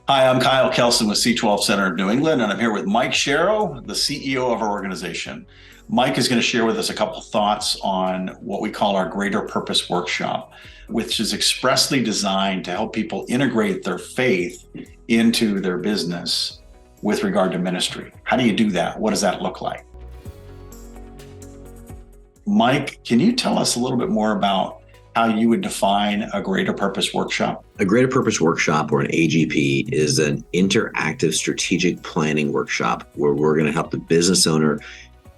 Hi, I'm Kyle Kelson with C12 Center of New England, and I'm here with Mike Sharrow, the CEO of our organization. Mike is going to share with us a couple thoughts on what we call our Greater Purpose Workshop, which is expressly designed to help people integrate their faith into their business with regard to ministry. How do you do that? What does that look like? Mike, can you tell us a little bit more about how you would define a Greater Purpose Workshop? A Greater Purpose Workshop, or an AGP, is an interactive strategic planning workshop where we're going to help the business owner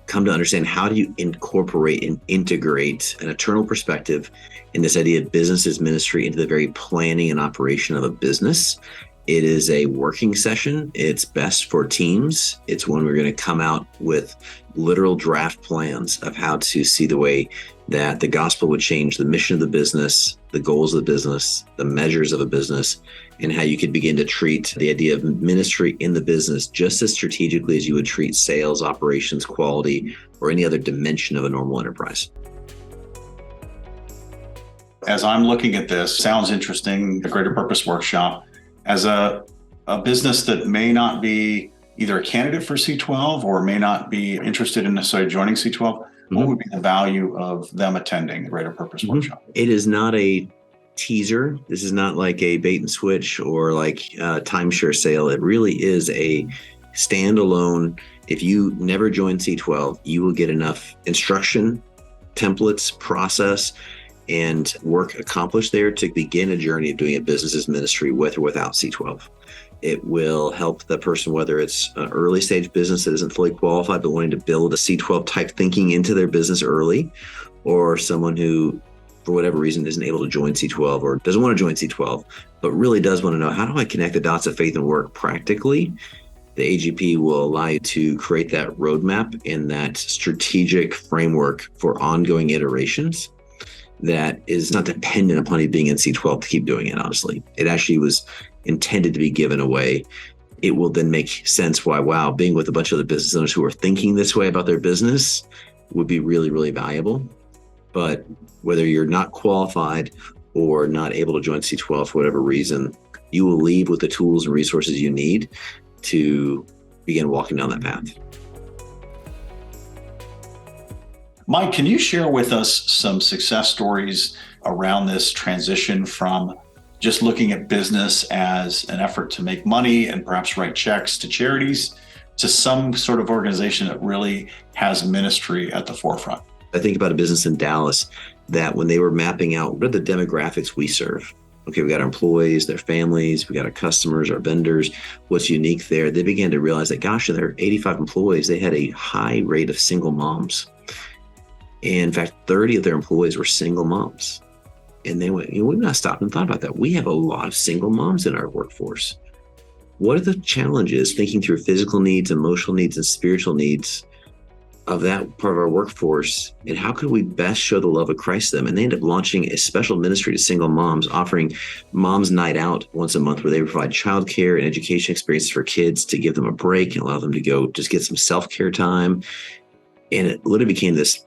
come to understand how do you incorporate and integrate an eternal perspective in this idea of business as ministry into the very planning and operation of a business. It is a working session. It's best for teams. It's when we're going to come out with literal draft plans of how to see the way that the gospel would change the mission of the business, the goals of the business, the measures of a business, and how you could begin to treat the idea of ministry in the business just as strategically as you would treat sales, operations, quality, or any other dimension of a normal enterprise. As I'm looking at this, sounds interesting, the Greater Purpose Workshop. As a business that may not be either a candidate for C12 or may not be interested in necessarily joining C12, what would be the value of them attending the Greater Purpose Workshop? It is not a teaser. This is not like a bait and switch or like a timeshare sale. It really is a standalone. If you never join C12, you will get enough instruction, templates, process, and work accomplished there to begin a journey of doing a business as ministry with or without C12. It will help the person, whether it's an early stage business that isn't fully qualified, but wanting to build a C12 type thinking into their business early, or someone who, for whatever reason, isn't able to join C12 or doesn't want to join C12, but really does want to know, how do I connect the dots of faith and work practically? The AGP will allow you to create that roadmap and that strategic framework for ongoing iterations that is not dependent upon you being in C12 to keep doing it, honestly. It actually was intended to be given away. It will then make sense why, wow, being with a bunch of other business owners who are thinking this way about their business would be really, really valuable. But whether you're not qualified or not able to join C12 for whatever reason, you will leave with the tools and resources you need to begin walking down that path. Mike, can you share with us some success stories around this transition from just looking at business as an effort to make money and perhaps write checks to charities to some sort of organization that really has ministry at the forefront? I think about a business in Dallas that when they were mapping out what are the demographics we serve. Okay, we got our employees, their families, we got our customers, our vendors. What's unique there, they began to realize that, gosh, in their 85 employees, they had a high rate of single moms. And in fact, 30 of their employees were single moms. And they went, we've not stopped and thought about that. We have a lot of single moms in our workforce. What are the challenges thinking through physical needs, emotional needs, and spiritual needs of that part of our workforce? And how could we best show the love of Christ to them? And they end up launching a special ministry to single moms, offering Mom's Night Out once a month, where they provide childcare and education experiences for kids to give them a break and allow them to go just get some self-care time. And it literally became this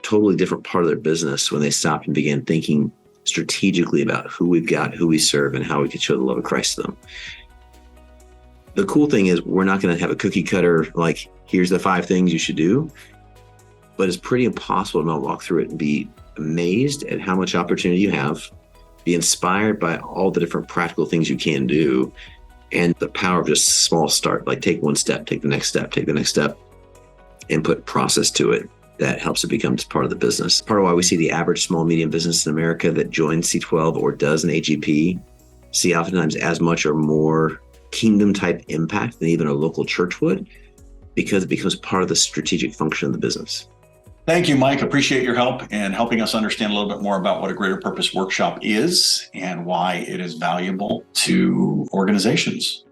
totally different part of their business when they stopped and began thinking strategically about who we've got, who we serve, and how we could show the love of Christ to them. The cool thing is we're not going to have a cookie cutter, like, here's the 5 things you should do, but it's pretty impossible to not walk through it and be amazed at how much opportunity you have, be inspired by all the different practical things you can do, and the power of just a small start, like take one step, take the next step, take the next step, and put process to it. That helps it become part of the business. Part of why we see the average small, medium business in America that joins C12 or does an AGP see oftentimes as much or more kingdom type impact than even a local church would, because it becomes part of the strategic function of the business. Thank you, Mike. Appreciate your help in helping us understand a little bit more about what a Greater Purpose Workshop is and why it is valuable to organizations.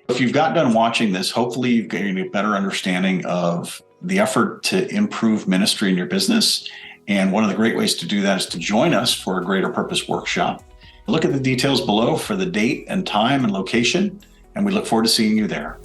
If you've got done watching this, hopefully you've gained a better understanding of the effort to improve ministry in your business. And one of the great ways to do that is to join us for a Greater Purpose Workshop. Look at the details below for the date and time and location, and we look forward to seeing you there.